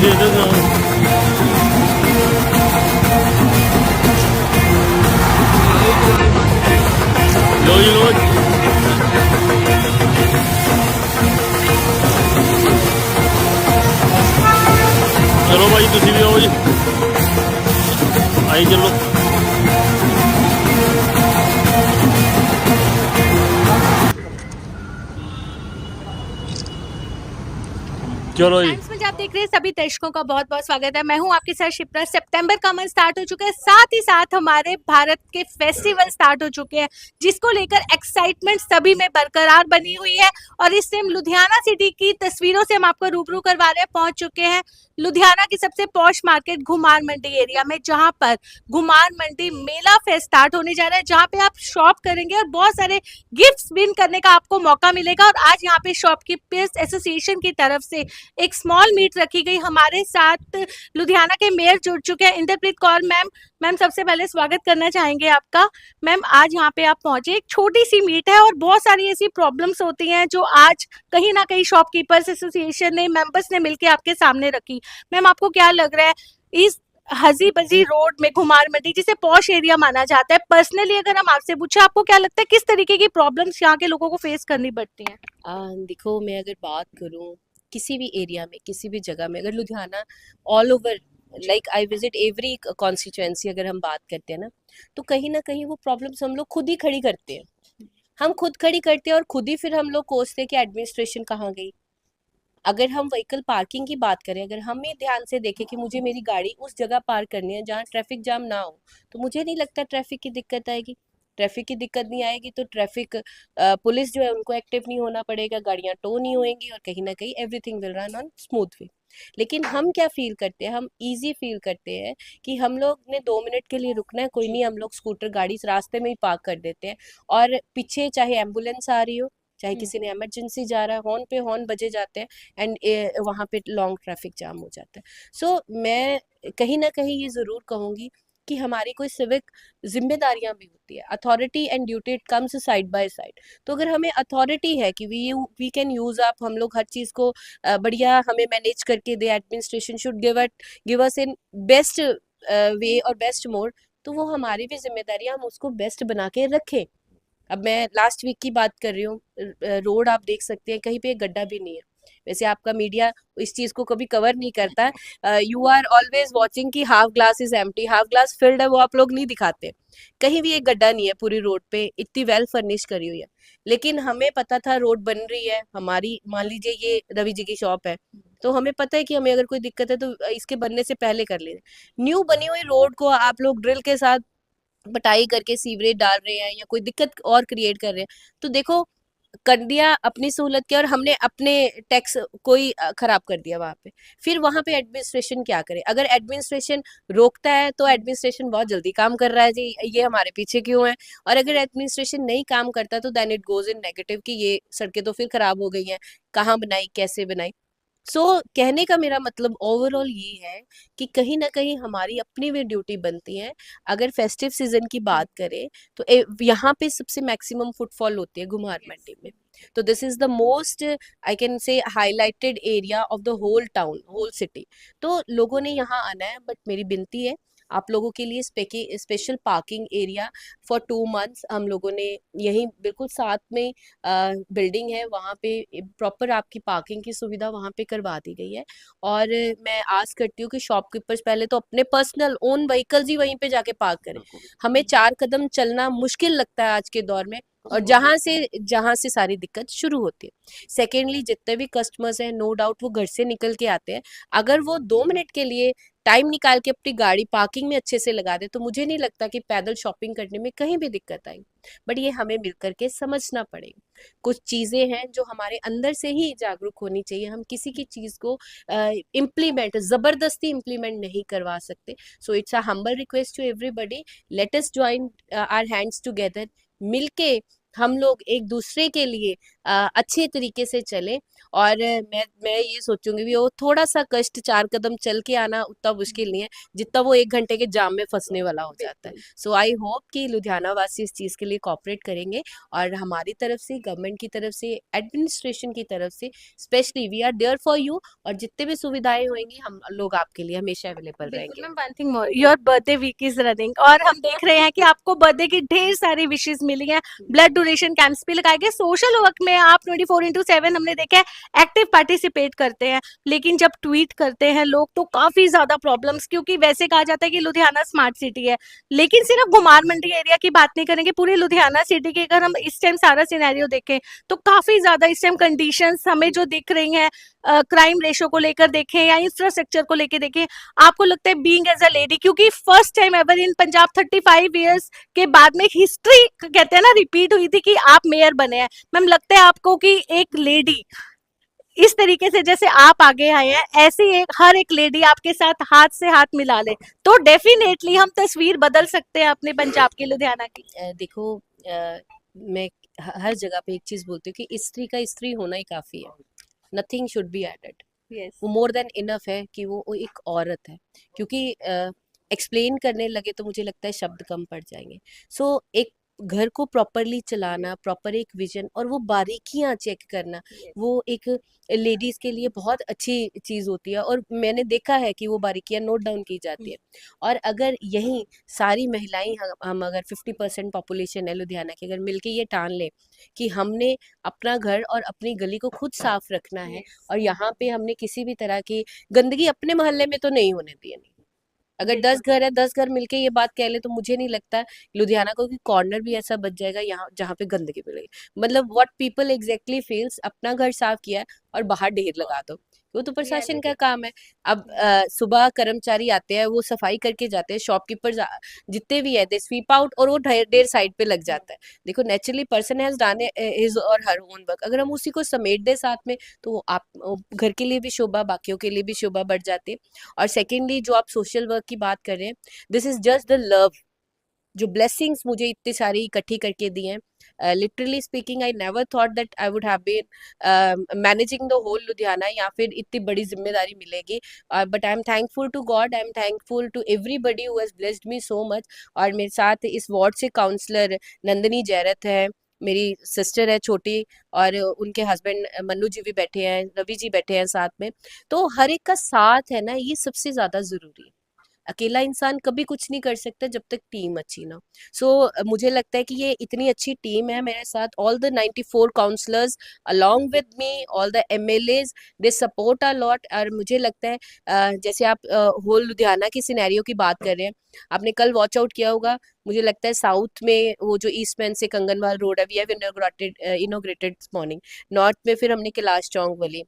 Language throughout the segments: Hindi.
दे दो। लो जी लो। चलो भाई तुसी भी आओ जी, आई चलो। चलो जी। टाइम्स में आप देख रहे हैं सभी दर्शकों का बहुत बहुत स्वागत है। मैं हूं आपके साथ शिप्रा। सितंबर का मंथ स्टार्ट हो चुका है, साथ ही साथ हमारे भारत के फेस्टिवल स्टार्ट हो चुके हैं, जिसको लेकर एक्साइटमेंट सभी में बरकरार बनी हुई है। और इस टाइम लुधियाना सिटी की तस्वीरों से हम आपको रूबरू करवा रहे हैं। पहुंच चुके हैं लुधियाना की सबसे पॉश मार्केट घुमार मंडी एरिया में, जहां पर घुमार मंडी मेला फेस्ट स्टार्ट होने जा रहा है, जहां पे आप शॉप करेंगे और बहुत सारे गिफ्ट्स विन करने का आपको मौका मिलेगा। और आज यहाँ पे शॉपकीपर्स एसोसिएशन की तरफ से एक स्मॉल मीट रखी गई। हमारे साथ लुधियाना के मेयर जुड़ चुके हैं, इंद्रप्रीत कौर मैम। मैम सबसे पहले स्वागत करना चाहेंगे आपका। मैम आज यहाँ पे आप पहुंचे, एक छोटी सी मीट है और बहुत सारी ऐसी प्रॉब्लम्स होती हैं जो आज कहीं ना कहीं शॉपकीपर्स एसोसिएशन ने मेंबर्स ने मिलकर आपके सामने रखी। मैम आपको क्या लग रहा है इस हजी बजी रोड में घुमार मंडी, जिसे पॉश एरिया माना जाता है, पर्सनली अगर हम आपसे पूछे आपको क्या लगता है किस तरीके की प्रॉब्लम्स यहाँ के लोगों को फेस करनी पड़ती हैं? देखो, मैं अगर बात करूँ किसी भी एरिया में, किसी भी जगह में, अगर Ludhiana all over, like I visit every constituency, अगर हम बात करते हैं ना, तो कहीं ना कहीं वो प्रॉब्लम्स हम लोग खुद ही खड़ी करते हैं। हम खुद खड़ी करते हैं और खुद ही फिर हम लोग कोसते हैं कि एडमिनिस्ट्रेशन कहाँ गई। अगर हम व्हीकल पार्किंग की बात करें, अगर हम ही ध्यान से देखें कि मुझे मेरी गाड़ी उस जगह पार्क करनी है जहाँ ट्रैफिक जाम ना हो, तो मुझे नहीं लगता ट्रैफिक की दिक्कत आएगी। ट्रैफिक की दिक्कत नहीं आएगी तो ट्रैफिक पुलिस जो है उनको एक्टिव नहीं होना पड़ेगा, गाड़ियां टो नहीं होंगी और कहीं ना कहीं everything will run on smooth way. लेकिन हम क्या फील करते हैं, हम इजी फील करते हैं कि हम लोग ने 2 मिनट के लिए रुकना है, कोई नहीं, हम लोग स्कूटर गाड़ी इस रास्ते में ही पार्क कर देते हैं। और पीछे चाहे एम्बुलेंस आ रही हो, चाहे किसी ने इमरजेंसी जा रहा है, हॉर्न पे हॉर्न बजे जाते हैं एंड वहाँ पे लॉन्ग ट्रैफिक जाम हो जाता है। सो मैं कहीं ना कहीं ये ज़रूर कहूँगी कि हमारी कोई सिविक जिम्मेदारियां भी होती है। Authority and duty it comes side by side. तो अगर हमें अथॉरिटी है कि वी कैन यूज अप, हम लोग हर चीज़ को बढ़िया हमें मैनेज करके दे, administration should give us in best way और बेस्ट मोड, तो वो हमारी भी जिम्मेदारी है, हम उसको बेस्ट बना के रखें। अब मैं लास्ट वीक की बात कर रही हूँ, रोड आप देख सकते हैं कहीं पे एक गड्ढा भी नहीं है। वैसे आपका मीडिया इस चीज को कभी कवर नहीं करता है। यू आर ऑलवेज वॉचिंग कि half glass is empty, half glass field है, वो आप लोग नहीं दिखाते। कहीं भी एक गड्ढा नहीं है पूरी रोड पे, इतनी वेल फर्निश करी हुई है। लेकिन हमें पता था रोड बन रही है हमारी, मान लीजिए ये रवि जी की शॉप है, तो हमें पता है कि हमें अगर कोई दिक्कत है तो इसके बनने से पहले कर ले। न्यू बनी हुई रोड को आप लोग ड्रिल के साथ पटाई करके सीवरेज डाल रहे हैं या कोई दिक्कत और क्रिएट कर रहे हैं, तो देखो, कर दिया अपनी सहूलत के और हमने अपने टैक्स कोई खराब कर दिया वहां पे। फिर वहां पे एडमिनिस्ट्रेशन क्या करे? अगर एडमिनिस्ट्रेशन रोकता है तो एडमिनिस्ट्रेशन बहुत जल्दी काम कर रहा है जी, ये हमारे पीछे क्यों है? और अगर एडमिनिस्ट्रेशन नहीं काम करता तो then it goes in negative कि ये सड़कें तो फिर खराब हो गई हैं, कहाँ बनाई, कैसे बनाई। सो कहने का मेरा मतलब ओवरऑल ये है कि कहीं ना कहीं हमारी अपनी भी ड्यूटी बनती है। अगर फेस्टिव सीजन की बात करें तो यहाँ पे सबसे मैक्सिमम फुटफॉल होती है घुमार मंडी में। तो this is the most, I can say, highlighted area of the whole town, whole city. तो लोगों ने यहाँ आना है, बट मेरी विनती है आप लोगों के लिए special parking area for 2 months हम लोगों ने यहीं बिल्कुल साथ में बिल्डिंग है, वहाँ पे प्रॉपर आपकी पार्किंग की सुविधा वहाँ पे करवा दी गई है। और मैं आस करती हूँ कि शॉपकीपर्स पहले तो अपने पर्सनल ओन व्हीकल्स ही वहीं पे जाके पार्क करें। हमें 4 कदम चलना मुश्किल लगता है आज के दौर में, और जहाँ से सारी दिक्कत शुरू होती है। सेकेंडली, जितने भी कस्टमर्स हैं, नो डाउट वो घर से निकल के आते हैं, अगर वो 2 मिनट के लिए टाइम निकाल के अपनी गाड़ी पार्किंग में अच्छे से लगा दे तो मुझे नहीं लगता कि पैदल शॉपिंग करने में कहीं भी दिक्कत आएगी। बट ये हमें मिलकर के समझना पड़ेगा। कुछ चीजें हैं जो हमारे अंदर से ही जागरूक होनी चाहिए, हम किसी की चीज को इम्प्लीमेंट, जबरदस्ती इम्प्लीमेंट नहीं करवा सकते। So it's a humble request to everybody, let us join our hands together. मिलके हम लोग एक दूसरे के लिए अच्छे तरीके से चले। और मैं ये सोचूंगी भी वो थोड़ा सा कष्ट 4 कदम चल के आना उतना मुश्किल नहीं है जितना वो 1 घंटे के जाम में फंसने वाला हो जाता है। सो आई होप कि लुधियाना वासी इस चीज़ के लिए कॉपरेट करेंगे, और हमारी तरफ से, गवर्नमेंट की तरफ से, एडमिनिस्ट्रेशन की तरफ से specially we are there for you, और जितने भी सुविधाएं होंगी हम लोग आपके लिए हमेशा अवेलेबल रहेंगे। Ma'am one thing more, your birthday week is running और हम देख रहे हैं कि आपको बर्थडे की ढेर सारी विशेष मिली हैं, ब्लड डोनेशन कैंप्स भी लगाए गए, सोशल वर्क में आप 24/7 हमने देखा है एक्टिव पार्टिसिपेट करते हैं। लेकिन जब ट्वीट करते हैं लोग तो काफी ज्यादा प्रॉब्लम्स, क्योंकि वैसे कहा जाता है कि लुधियाना स्मार्ट सिटी है, लेकिन सिर्फ घुमार मंडी एरिया की बात नहीं करेंगे, पूरी लुधियाना सिटी की अगर हम इस टाइम सारा सिनेरियो देखें तो काफी ज्यादा इस टाइम कंडीशंस हमें जो दिख रही हैं, क्राइम रेशो को लेकर देखें या इंफ्रास्ट्रक्चर को लेकर देखें, आपको लगता है बीइंग एज अ लेडी, क्योंकि first time ever in Punjab 35 years के बाद में हिस्ट्री कहते हैं ना रिपीट हुई थी कि आप मेयर बने हैं, मैम लगता है आपको कि एक लेडी इस तरीके से जैसे आप आगे आए हैं ऐसे एक हर एक लेडी आपके साथ हाथ से हाथ मिला ले तो डेफिनेटली हम तस्वीर बदल सकते हैं अपने पंजाब की, लुधियाना की। देखो, मैं हर जगह पे एक चीज बोलती हूँ कि स्त्री का स्त्री होना ही काफी है, nothing should be added. Yes वो मोर देन इनफ है कि वो एक औरत है, क्योंकि एक्सप्लेन करने लगे तो मुझे लगता है शब्द कम पड़ जाएंगे। सो एक घर को प्रॉपरली चलाना, प्रॉपर एक विजन और वो बारीकियां चेक करना, वो एक लेडीज के लिए बहुत अच्छी चीज होती है, और मैंने देखा है कि वो बारीकियां नोट डाउन की जाती है। और अगर यही सारी महिलाएं, हम अगर 50% पॉपुलेशन है लुधियाना की, अगर मिलके ये ठान ले कि हमने अपना घर और अपनी गली को खुद साफ रखना है, और यहाँ पे हमने किसी भी तरह की गंदगी अपने मोहल्ले में तो नहीं होने दी है। अगर 10 घर है, 10 घर मिलके ये बात कह ले तो मुझे नहीं लगता लुधियाना को कि कॉर्नर भी ऐसा बच जाएगा यहाँ जहाँ पे गंदगी मिलेगी। मतलब व्हाट पीपल एग्जैक्टली फील्स, अपना घर साफ किया है और बाहर ढेर लगा दो, वो तो प्रशासन का काम है। अब सुबह कर्मचारी आते हैं, वो सफाई करके जाते हैं, शॉपकीपर जितने भी है दे स्वीप आउट, और वो ढेर ढेर साइड पे लग जाता है। देखो, naturally person has done his और हर ओन वर्क, अगर हम उसी को समेट दे साथ में तो वो आप घर के लिए भी शोभा, बाकियों के लिए भी शोभा बढ़ जाती है। और सेकेंडली जो आप सोशल वर्क की बात कर रहे हैं, this is just the love, जो ब्लेसिंग्स मुझे इतनी सारी इकट्ठी करके दी हैं। Literally speaking, I never thought that I would have been managing the whole Ludhiana, या फिर इतनी बड़ी जिम्मेदारी मिलेगी। But I am thankful to God, I am thankful to everybody who has blessed me so much. और मेरे साथ इस वार्ड से काउंसलर नंदिनी जैरत है, मेरी सिस्टर है छोटी, और उनके हस्बैंड मन्नू जी भी बैठे हैं, रवि जी बैठे हैं साथ में। तो हर एक का साथ है ना, ये सबसे ज्यादा जरूरी है। अकेला इंसान कभी कुछ नहीं कर सकता जब तक टीम अच्छी ना। सो मुझे लगता है कि ये इतनी अच्छी टीम है मेरे साथ, all the 94 councillors along with me, all the MLAs, they support a lot. और मुझे लगता है जैसे आप होल लुधियाना की सिनेरियो की बात कर रहे हैं, आपने कल वॉच आउट किया होगा, मुझे लगता है साउथ में वो जो ईस्ट मैन से कंगनवाल रोड है, we have inaugurated morning. North में फिर हमने कैलाश चौक वाली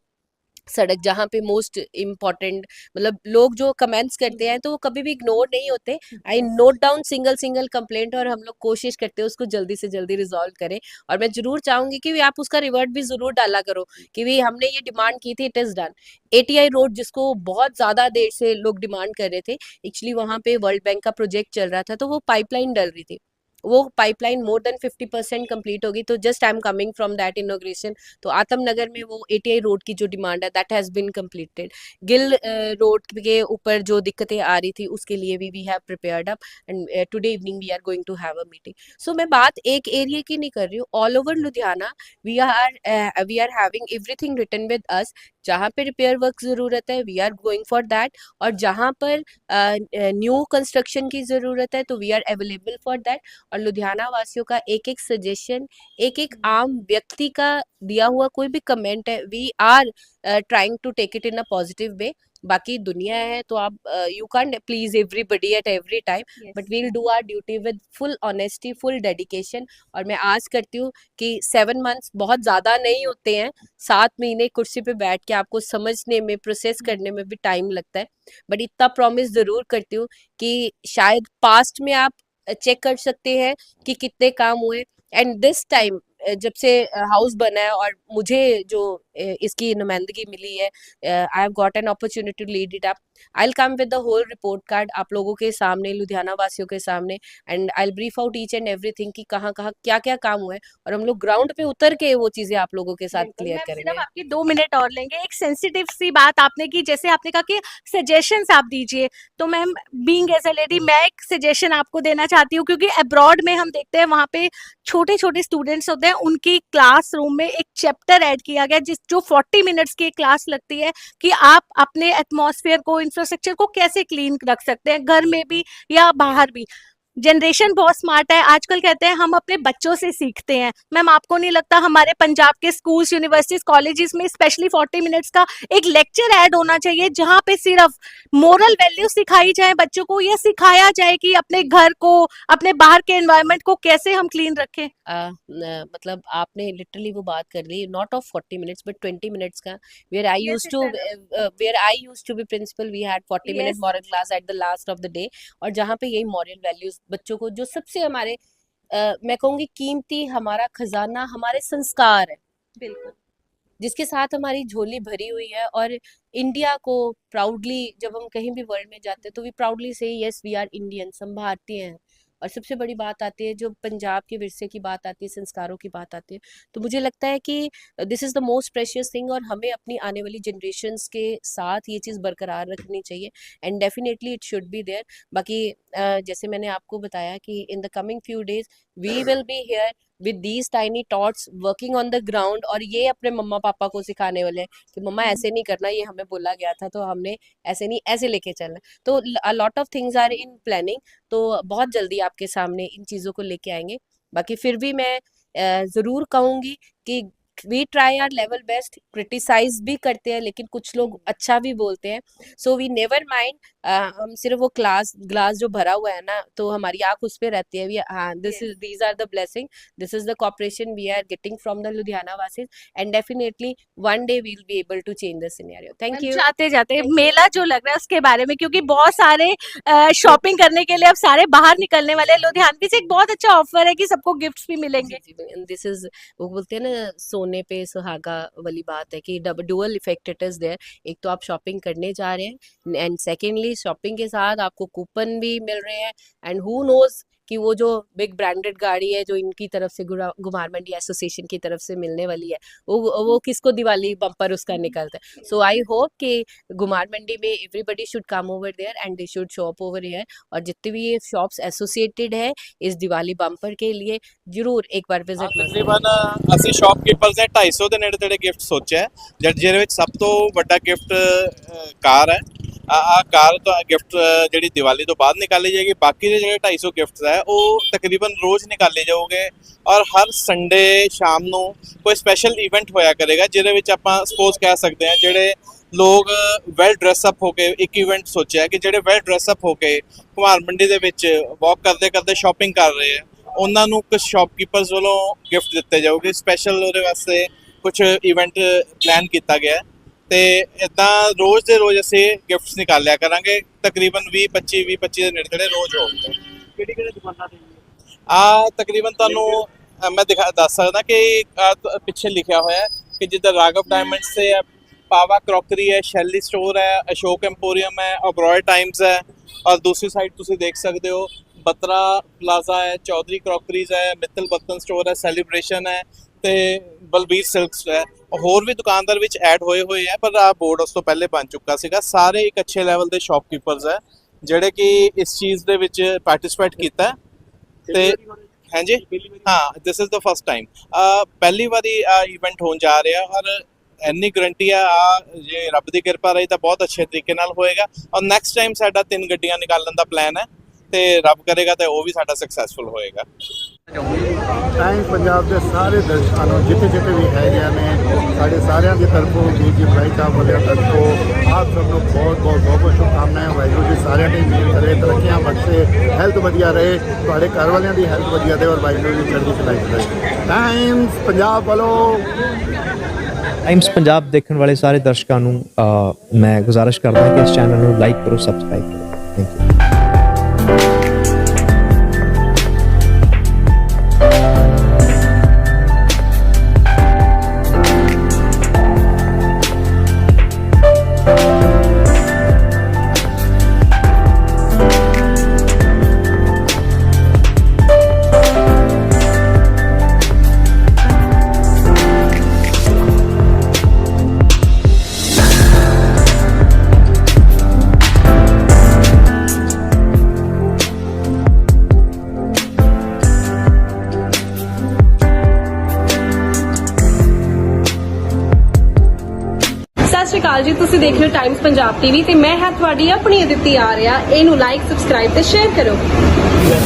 सड़क, जहाँ पे मोस्ट इम्पॉर्टेंट, मतलब लोग जो कमेंट्स करते हैं तो वो कभी भी इग्नोर नहीं होते। I note down single single complaint, और हम लोग कोशिश करते हैं उसको जल्दी से जल्दी रिजॉल्व करें। और मैं जरूर चाहूंगी कि आप उसका रिवर्ट भी जरूर डाला करो कि भी हमने ये डिमांड की थी, it is done. ATI road जिसको बहुत ज्यादा देर से लोग डिमांड कर रहे थे, एक्चुअली वहां पे वर्ल्ड बैंक का प्रोजेक्ट चल रहा था, तो वो पाइपलाइन डल रही थी, वो पाइपलाइन मोर देन 50% कंप्लीट होगी। तो just I am coming from that inauguration, तो आतम नगर में वो एटीआई रोड की जो डिमांड है that has been completed. Gill road के ऊपर जो दिक्कतें आ रही थी उसके लिए भी we have prepared up, and today evening we are going to have a meeting. So मैं बात एक एरिया की नहीं कर रही हूँ, all over Ludhiana we are having everything written with us. जहाँ पे रिपेयर वर्क जरूरत है we are going for that, और जहाँ पर न्यू कंस्ट्रक्शन की जरूरत है तो we are available for that. और लुधियाना वासियों का एक एक सजेशन, एक एक आम व्यक्ति का दिया हुआ कोई भी कमेंट है, we are trying to take it in a positive way. बाकी दुनिया है तो आप you can't please everybody at every time, but we'll do our duty with full honesty, full dedication. और मैं आस करती हूँ कि 7 मंथ्स बहुत ज़्यादा नहीं होते हैं, 7 महीने कुर्सी पे बैठ के आपको समझने में, प्रोसेस करने में भी टाइम लगता है। बट इतना प्रॉमिस ज़रूर करती हूँ कि शायद पास्ट में आप चेक कर सकते हैं कि कितने काम हुए, एंड दिस टाइम जब से हाउस बना है और मुझे जो इसकी नुमाइंदगी मिली है, I have got an opportunity to lead it up. I will come with the whole report card आप लोगों के सामने, लुधियाना वासियों के सामने, and I will brief out each and everything कि कहाँ कहाँ क्या क्या काम हुआ है, और हम लोग ग्राउंड पे उतर के वो चीजें आप लोगों के साथ बिल्कुल, क्लियर मैम करेंगे। सिर्फ आपकी 2 मिनट और लेंगे। एक सेंसिटिव सी बात आपने की, जैसे आपने कहा कि सजेशंस आप दीजिए, तो ma'am being as a lady मैं एक सजेशन आपको देना चाहती हूँ, क्योंकि अब्रॉड में हम देखते हैं वहाँ पे छोटे छोटे स्टूडेंट्स होते हैं, उनकी क्लासरूम में एक चैप्टर ऐड किया गया जो 40 मिनट्स की क्लास लगती है, कि आप अपने एटमॉस्फेयर को, इंफ्रास्ट्रक्चर को कैसे क्लीन रख सकते हैं, घर में भी या बाहर भी। जनरेशन बहुत स्मार्ट है आजकल, कहते हैं हम अपने बच्चों से सीखते हैं। मैम आपको नहीं लगता हमारे पंजाब के स्कूल्स, यूनिवर्सिटीज, कॉलेजेस में स्पेशली 40 मिनट्स का एक लेक्चर ऐड होना चाहिए, जहां पे सिर्फ मोरल वैल्यू सिखाई जाए बच्चों को, या सिखाया जाए कि अपने घर को, अपने बाहर के एनवायरनमेंट को कैसे हम क्लीन रखें? मतलब आपने लिटरली वो बात कर ली, not of 40 minutes but 20 minutes का, where I used to be principal, we had 40 minute moral class at the last of the day, और जहाँ पे यही मॉरल वैल्यूज बच्चों को, जो सबसे हमारे मैं कहूँगी कीमती हमारा खजाना हमारे संस्कार है, बिल्कुल, जिसके साथ हमारी झोली भरी हुई है। और इंडिया को प्राउडली जब हम कहीं भी वर्ल्ड में जाते हैं तो वी प्राउडली से यस वी आर इंडियंस, हम भारतीय हैं। और सबसे बड़ी बात आती है, जो पंजाब के विरसे की बात आती है, संस्कारों की बात आती है, तो मुझे लगता है कि this is the most precious thing, और हमें अपनी आने वाली जनरेशन्स के साथ ये चीज़ बरकरार रखनी चाहिए, and definitely it should be there. बाकी जैसे मैंने आपको बताया कि in the coming few days we will be here with these tiny tots working on the ground, और ये अपने मम्मा पापा को सिखाने वाले हैं कि मम्मा ऐसे नहीं करना, ये हमें बोला गया था तो हमने ऐसे नहीं, ऐसे लेके चलना। तो a lot of things are in planning, तो बहुत जल्दी आपके सामने इन चीज़ों को लेके आएंगे। बाकी फिर भी मैं ज़रूर कहूँगी कि we try our level best, criticize भी करते हैं लेकिन कुछ लोग अच्छा भी बोलते हैं, सो वी नेवर माइंड। हम सिर्फ वो ग्लास जो भरा हुआ है ना, तो हमारी आंख उस पे रहती है, हाँ these are the blessing, this is the cooperation we are getting from the Ludhiana वासीज, and definitely one day we will be able to change the scenario. Thank you. जाते जाते मेला जो लग रहा है उसके बारे में, क्योंकि बहुत सारे शॉपिंग करने के लिए अब सारे बाहर निकलने वाले हैं, लुधियानवी से एक बहुत अच्छा ऑफर है कि सबको गिफ्ट्स भी मिलेंगे। दिस इज, वो बोलते हैं ना सोने पे सुहागा वाली बात है कि dual effect it is there. एक तो आप शॉपिंग करने जा रहे हैं, एंड सेकेंडली शॉपिंग के साथ आपको कूपन भी मिल रहे हैं, एंड हु नोज कि वो जो बिग ब्रांडेड गाड़ी है जो इनकी तरफ से घुमार मंडी एसोसिएशन की तरफ से मिलने वाली है, वो किसको दिवाली बम्पर उसका निकलता है। सो आई होप कि घुमार मंडी में everybody should come over there and they should shop over here, और जितने भी ये शॉप्स एसोसिएटेड है इस दिवाली बम्पर के लिए जरूर एक बार विजिट करें। ਤਕਰੀਬਨ ਅਸੀਂ ਸ਼ਾਪਕੀਪਰਸ ਨੇ 250 ਦੇ ਨੇੜੇ ਤੇੜੇ ਗਿਫਟ ਸੋਚਿਆ ਹੈ, ਜਿਹਦੇ ਵਿੱਚ ਸਭ ਤੋਂ ਵੱਡਾ ਗਿਫਟ ਕਾਰ ਹੈ। ਆ ਕਾਰ ਤੋਂ ਗਿਫਟ ਜਿਹੜੀ ਦੀਵਾਲੀ ਤੋਂ ਬਾਅਦ ਨਿਕਾਲੀ ਜਾਏਗੀ, ਬਾਕੀ ਦੇ ਜਿਹੜੇ 250 ਗਿਫਟਸ ਹੈ ਉਹ ਤਕਰੀਬਨ ਰੋਜ਼ ਨਿਕਾਲੇ ਜਾਓਗੇ, ਔਰ ਹਰ ਸੰਡੇ ਸ਼ਾਮ ਨੂੰ ਕੋਈ ਸਪੈਸ਼ਲ ਇਵੈਂਟ ਹੋਇਆ ਕਰੇਗਾ, ਜਿਹਦੇ ਵਿੱਚ ਆਪਾਂ ਸਪੋਜ਼ ਕਹਿ ਸਕਦੇ ਹਾਂ ਜਿਹੜੇ ਲੋਕ ਵੈਲ ਡਰੈਸ ਅਪ ਹੋ ਕੇ, ਇੱਕ ਇਵੈਂਟ ਸੋਚਿਆ ਕਿ ਜਿਹੜੇ ਵੈਲ ਡਰੈਸ ਅਪ ਹੋ ਕੇ ਘੁਮਾਰ ਮੰਡੀ ਦੇ ਵਿੱਚ ਵਾਕ ਕਰਦੇ ਕਰਦੇ ਸ਼ਾਪਿੰਗ ਕਰ ਰਹੇ ਆ, ਉਹਨਾਂ ਨੂੰ ਕੁਝ ਸ਼ਾਪਕੀਪਰਸ ਵੱਲੋਂ ਗਿਫਟ ਦਿੱਤੇ ਜਾਊਗੇ ਸਪੈਸ਼ਲ, ਉਹਦੇ ਵਾਸਤੇ ਕੁਝ ਇਵੈਂਟ ਪਲਾਨ ਕੀਤਾ ਗਿਆ ਤੇ ਇਦਾਂ ਰੋਜ਼ ਦੇ ਰੋਜ਼ ਅਸੀਂ ਗਿਫਟਸ ਨਿਕਾਲਿਆ ਕਰਾਂਗੇ, ਤਕਰੀਬਨ 20-25 ਦੇ ਨੇੜੇ ਤੇੜੇ ਰੋਜ਼ ਹੋਊਗਾ। ਕਿਹੜੀ ਦੁਕਾਨਾਂ ਤੇ ਆ ਤਕਰੀਬਨ ਤੁਹਾਨੂੰ ਮੈਂ ਦੱਸ ਸਕਦਾ ਕਿ ਪਿੱਛੇ ਲਿਖਿਆ ਹੋਇਆ ਹੈ ਕਿ ਜਿੱਦਾਂ ਰਾਘਵ ਡਾਇਮੰਡਸ ਤੇ ਹੈ, पावा क्रॉकरी है, शैली स्टोर है, अशोक एम्पोरियम है, अब्रॉय टाइम्स है, और दूसरी साइड तुसी देख सकते हो बत्रा प्लाजा है, चौधरी क्रॉकरीज है, मित्तल बर्तन स्टोर है, सैलीब्रेशन है ते बलबीर सिल्क्स है, होर भी दुकानदार विच ऐड होए हुए हैं, पर आ बोर्ड उस तो पहले बन चुका सीगा। सारे एक अच्छे लैवल के शॉपकीपर्स है जिहड़े कि इस चीज़ दे विच पार्टिसिपेट कीता है ते हाँ जी हाँ this is the first time पहली बारी इवेंट होने जा रहा, और ਇੰਨੀ ਗਰੰਟੀ ਆ ਜੇ ਰੱਬ ਦੀ ਕਿਰਪਾ ਰਹੀ ਤਾਂ ਬਹੁਤ ਅੱਛੇ ਤਰੀਕੇ ਨਾਲ ਹੋਏਗਾ, ਔਰ ਨੈਕਸਟ ਟਾਈਮ ਸਾਡਾ 3 ਗੱਡੀਆਂ ਨਿਕਾਲਣ ਦਾ ਪਲਾਨ ਹੈ ਤੇ ਰੱਬ ਕਰੇਗਾ ਤੇ ਉਹ ਵੀ ਸਾਡਾ ਸਕਸੈਸਫੁਲ ਹੋਏਗਾ। ਟਾਈਮ ਪੰਜਾਬ ਦੇ ਸਾਰੇ ਦਰਸ਼ਕਾਂ ਨੂੰ ਜਿੱਥੇ ਜਿੱਥੇ ਵੀ ਹੈਗੇ ਨੇ, ਸਾਡੇ ਸਾਰਿਆਂ ਦੀ ਤਰਫੋਂ ਜੀ ਭਾਈ ਸਾਹਿਬ ਵੱਲੋਂ ਤਰਫੋਂ ਆਪ ਸਭ ਨੂੰ ਬਹੁਤ ਸ਼ੁਭਕਾਮਨਾਵਾਂ। ਵਾਹਿਗੁਰੂ ਜੀ ਸਾਰਿਆਂ ਦੀ ਮਿਹਰ ਕਰੇ, ਤਰੱਕੀਆਂ ਬਖਸ਼ੇ, ਹੈਲਥ ਵਧੀਆ ਰਹੇ, ਤੁਹਾਡੇ ਘਰ ਵਾਲਿਆਂ ਦੀ ਹੈਲਥ ਵਧੀਆ ਦੇ, ਔਰ ਵਾਹਿਗੁਰੂ ਜੀ ਚੜ੍ਹਦੀ ਕਲਾ ਚ ਰਹੇ। ਟਾਈਮਸ ਪੰਜਾਬ ਵੱਲੋਂ ਟਾਈਮਸ ਪੰਜਾਬ ਦੇਖਣ ਵਾਲੇ ਸਾਰੇ ਦਰਸ਼ਕਾਂ ਨੂੰ ਮੈਂ ਗੁਜ਼ਾਰਿਸ਼ ਕਰਦਾ ਕਿ ਇਸ ਚੈਨਲ ਨੂੰ ਲਾਈਕ ਕਰੋ, ਸਬਸਕ੍ਰਾਈਬ ਕਰੋ। Thank you. ਸਤਿ ਸ਼੍ਰੀ ਅਕਾਲ ਜੀ, ਤੁਸੀਂ ਦੇਖ ਰਹੇ ਹੋ ਟਾਈਮਸ ਪੰਜਾਬ ਟੀਵੀ ਤੇ ਮੈਂ ਹਾਂ ਤੁਹਾਡੀ ਆਪਣੀ ਅਦਿਤੀ ਆਰਿਆ। ਇਹਨੂੰ ਲਾਈਕ, ਸਬਸਕ੍ਰਾਈਬ ਤੇ ਸ਼ੇਅਰ ਕਰੋ।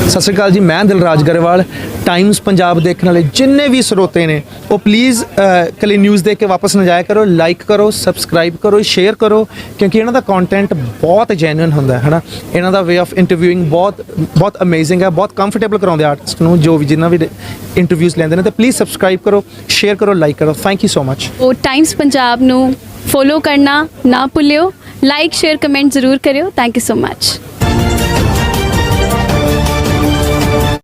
ਸਤਿ ਸ਼੍ਰੀ ਅਕਾਲ ਜੀ, ਮੈਂ ਦਿਲਰਾਜ ਗਰੇਵਾਲ। ਟਾਈਮਸ ਪੰਜਾਬ ਦੇਖਣ ਵਾਲੇ ਜਿੰਨੇ ਵੀ ਸਰੋਤੇ ਨੇ ਉਹ ਪਲੀਜ਼ ਕੱਲੀ ਨਿਊਜ਼ ਦੇਖ ਕੇ ਵਾਪਸ ਨਾ ਜਾਇਆ ਕਰੋ। ਲਾਈਕ ਕਰੋ, ਸਬਸਕ੍ਰਾਈਬ ਕਰੋ, ਸ਼ੇਅਰ ਕਰੋ, ਕਿਉਂਕਿ ਇਹਨਾਂ ਦਾ ਕੰਟੈਂਟ ਬਹੁਤ ਜੈਨੂਇਨ ਹੁੰਦਾ ਹੈ ਨਾ। ਇਹਨਾਂ ਦਾ ਵੇ ਆਫ ਇੰਟਰਵਿਊਇੰਗ ਬਹੁਤ ਅਮੇਜ਼ਿੰਗ ਹੈ, ਬਹੁਤ ਕੰਫਰਟੇਬਲ ਕਰਾਉਂਦੇ ਆਰਟਿਸਟ ਨੂੰ ਜੋ ਵੀ ਜਿੰਨਾ ਵੀ ਇੰਟਰਵਿਊਜ਼ ਲੈਂਦੇ ਨੇ। ਤੇ ਪਲੀਜ਼ ਸਬਸਕ੍ਰਾਈਬ ਕਰੋ, ਸ਼ੇਅਰ ਕਰੋ, ਲਾਈਕ ਕਰੋ। Thank you so much. ਉਹ ਟਾਈਮਸ ਪੰਜਾਬ ਨੂੰ ਫੋਲੋ ਕਰਨਾ ਨਾ ਭੁੱਲਿਓ। ਲਾਈਕ, ਸ਼ੇਅਰ, ਕਮੈਂਟ ਜ਼ਰੂਰ ਕਰਿਓ। Thank you so much.